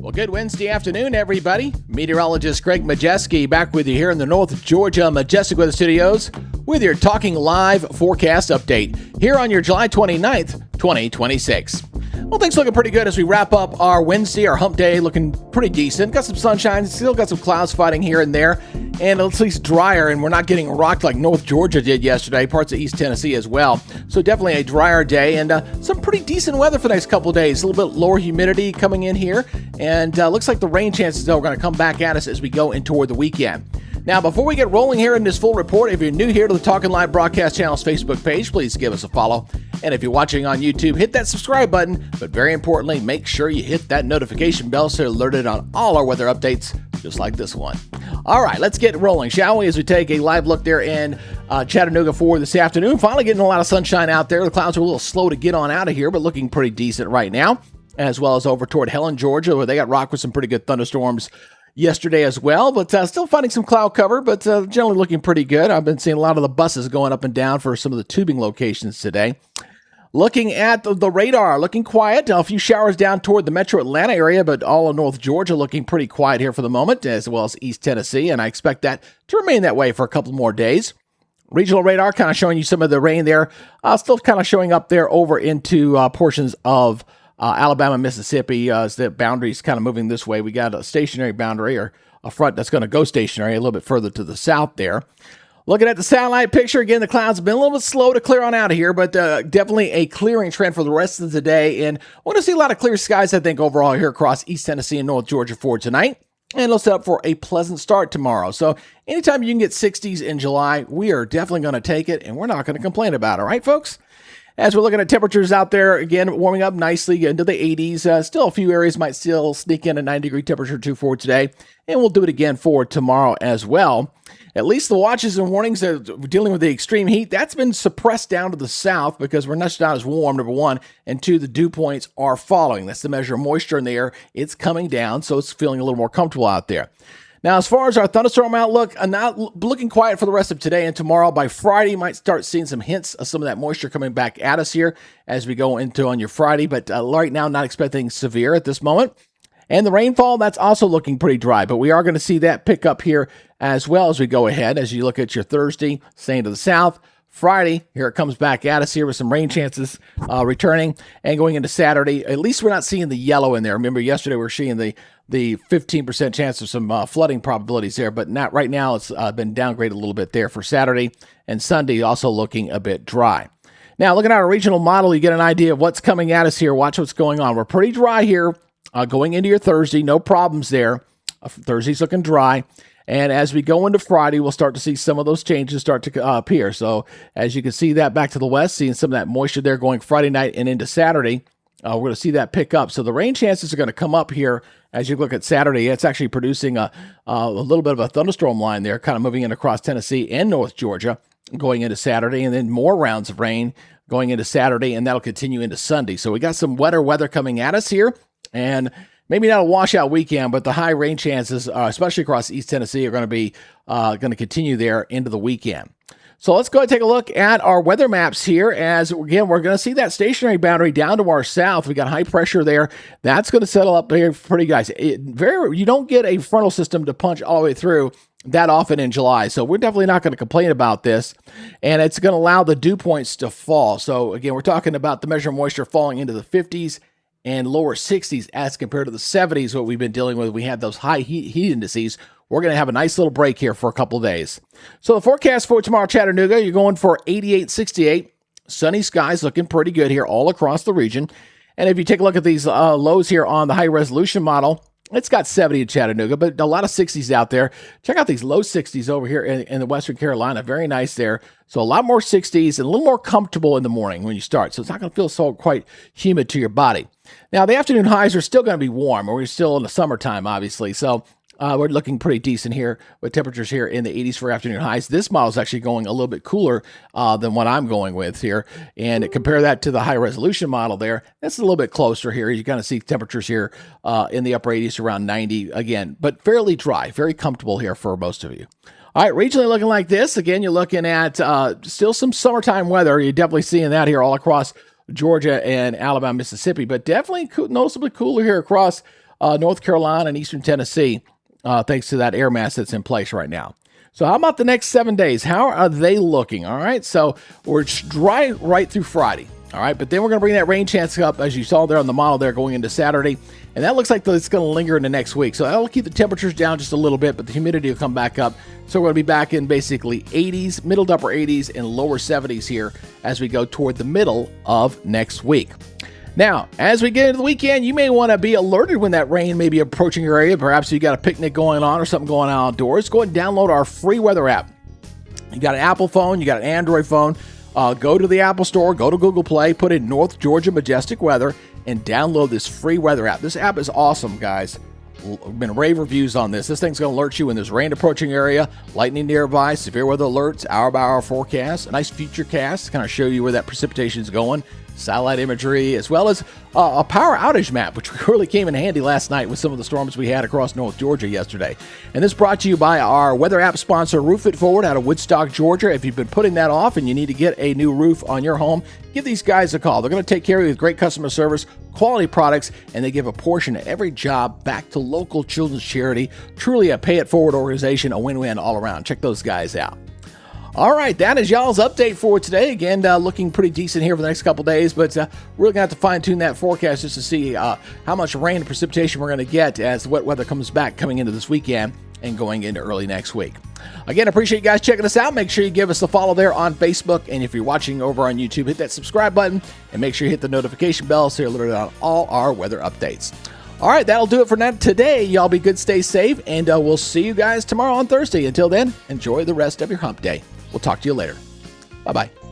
Well, good Wednesday afternoon, everybody. Meteorologist Greg Majewski back with you here in the North Georgia Majestic Weather Studios with your Talking Live forecast update here on your July 29th, 2026. Well, things looking pretty good as we wrap up our Wednesday, our hump day, looking pretty decent. Got some sunshine, still got some clouds fighting here and there, and at least drier, and we're not getting rocked like North Georgia did yesterday, parts of East Tennessee as well. So definitely a drier day, and some pretty decent weather for the next couple of days. A little bit lower humidity coming in here, and looks like the rain chances, though, are going to come back at us as we go in toward the weekend. Now, before we get rolling here in this full report, if you're new here to the Talkin Live Broadcast Channel's Facebook page, please give us a follow. And if you're watching on YouTube, hit that subscribe button. But very importantly, make sure you hit that notification bell so you're alerted on all our weather updates, just like this one. All right, let's get rolling, shall we, as we take a live look there in Chattanooga for this afternoon. Finally getting a lot of sunshine out there. The clouds are a little slow to get on out of here, but looking pretty decent right now, as well as over toward Helen, Georgia, where they got rocked with some pretty good thunderstorms yesterday as well, but still finding some cloud cover, but generally looking pretty good. I've been seeing a lot of the buses going up and down for some of the tubing locations today. Looking at the radar, looking quiet. A few showers down toward the metro Atlanta area, but all of North Georgia looking pretty quiet here for the moment, as well as East Tennessee, and I expect that to remain that way for a couple more days. Regional radar kind of showing you some of the rain there. Still kind of showing up there over into portions of Alabama, Mississippi, as the boundary's kind of moving this way. We got a stationary boundary, or a front that's going to go stationary a little bit further to the south there. Looking at the satellite picture, again, the clouds have been a little bit slow to clear on out of here, but definitely a clearing trend for the rest of the day. And we're going to see a lot of clear skies, I think, overall here across East Tennessee and North Georgia for tonight. And it'll set up for a pleasant start tomorrow. So anytime you can get 60s in July, we are definitely going to take it, and we're not going to complain about it. All right, folks? As we're looking at temperatures out there, again, warming up nicely into the 80s. Still a few areas might still sneak in a 90-degree temperature too for today. And we'll do it again for tomorrow as well. At least the watches and warnings that are dealing with the extreme heat, that's been suppressed down to the south because we're not as warm, number one. And two, the dew points are falling. That's the measure of moisture in the air. It's coming down, so it's feeling a little more comfortable out there. Now, as far as our thunderstorm outlook, I'm not looking quiet for the rest of today and tomorrow. By Friday, you might start seeing some hints of some of that moisture coming back at us here as we go into on your Friday. But right now, not expecting severe at this moment. And the rainfall, that's also looking pretty dry. But we are going to see that pick up here as well as we go ahead. As you look at your Thursday, staying to the south. Friday, here it comes back at us here with some rain chances returning, and going into Saturday. At least we're not seeing the yellow in there. Remember, yesterday we were seeing the 15% chance of some flooding probabilities there, but not right now. It's been downgraded a little bit there for Saturday, and Sunday also looking a bit dry. Now, looking at our regional model, you get an idea of what's coming at us here. Watch what's going on. We're pretty dry here going into your Thursday. No problems there. Thursday's looking dry. And as we go into Friday, we'll start to see some of those changes start to appear. So as you can see that back to the west, seeing some of that moisture there going Friday night and into Saturday, we're going to see that pick up. So the rain chances are going to come up here as you look at Saturday. It's actually producing a little bit of a thunderstorm line there, kind of moving in across Tennessee and North Georgia going into Saturday, and then more rounds of rain going into Saturday, and that'll continue into Sunday. So we got some wetter weather coming at us here, and maybe not a washout weekend, but the high rain chances, especially across East Tennessee, are going to be going to continue there into the weekend. So let's go ahead and take a look at our weather maps here. As again, we're going to see that stationary boundary down to our south. We got high pressure there. That's going to settle up here pretty guys. You don't get a frontal system to punch all the way through that often in July. So we're definitely not going to complain about this. And it's going to allow the dew points to fall. So again, we're talking about the measure of moisture falling into the 50s and lower 60s as compared to the 70s, what we've been dealing with. We had those high heat indices. We're going to have a nice little break here for a couple of days. So the forecast for tomorrow, Chattanooga, you're going for 88, 68. Sunny skies looking pretty good here all across the region. And if you take a look at these lows here on the high resolution model, it's got 70 in Chattanooga, but a lot of 60s out there. Check out these low 60s over here in the Western Carolina. Very nice there. So a lot more 60s and a little more comfortable in the morning when you start. So it's not going to feel so quite humid to your body. Now, the afternoon highs are still going to be warm. We're still in the summertime, obviously. So we're looking pretty decent here with temperatures here in the 80s for afternoon highs. This model is actually going a little bit cooler than what I'm going with here. And compare that to the high resolution model there. That's a little bit closer here. You're going to see temperatures here in the upper 80s around 90 again, but fairly dry, very comfortable here for most of you. All right, regionally looking like this. Again, you're looking at still some summertime weather. You're definitely seeing that here all across Georgia and Alabama, Mississippi, but definitely noticeably cooler here across North Carolina and eastern Tennessee, thanks to that air mass that's in place right now. So how about the next 7 days? How are they looking? All right, so we're dry right through Friday. All right, but then we're going to bring that rain chance up, as you saw there on the model there, going into Saturday. And that looks like it's going to linger into next week. So that'll keep the temperatures down just a little bit, but the humidity will come back up. So we're going to be back in basically 80s, middle to upper 80s, and lower 70s here as we go toward the middle of next week. Now, as we get into the weekend, you may want to be alerted when that rain may be approaching your area. Perhaps you got a picnic going on or something going on outdoors. Go ahead and download our free weather app. You got an Apple phone, you got an Android phone. Go to the Apple Store, go to Google Play, put in North Georgia Majestic Weather, and download this free weather app. This app is awesome, guys. Been rave reviews on this. This thing's going to alert you when there's rain approaching area, lightning nearby, severe weather alerts, hour-by-hour forecast, a nice future cast to kind of show you where that precipitation is going, satellite imagery, as well as a power outage map, which really came in handy last night with some of the storms we had across North Georgia yesterday. And this brought to you by our weather app sponsor, Roof It Forward, out of Woodstock, Georgia. If you've been putting that off and you need to get a new roof on your home, give these guys a call. They're going to take care of you with great customer service, quality products, and they give a portion of every job back to local children's charity. Truly a pay-it-forward organization, a win-win all around. Check those guys out. All right, that is y'all's update for today. Again, looking pretty decent here for the next couple days, but we're going to have to fine-tune that forecast just to see how much rain and precipitation we're going to get as the wet weather comes back coming into this weekend and going into early next week. Again, I appreciate you guys checking us out. Make sure you give us a follow there on Facebook, and if you're watching over on YouTube, hit that subscribe button, and make sure you hit the notification bell so you're alerted on all our weather updates. All right, that'll do it for today. Y'all be good, stay safe, and we'll see you guys tomorrow on Thursday. Until then, enjoy the rest of your hump day. We'll talk to you later. Bye-bye.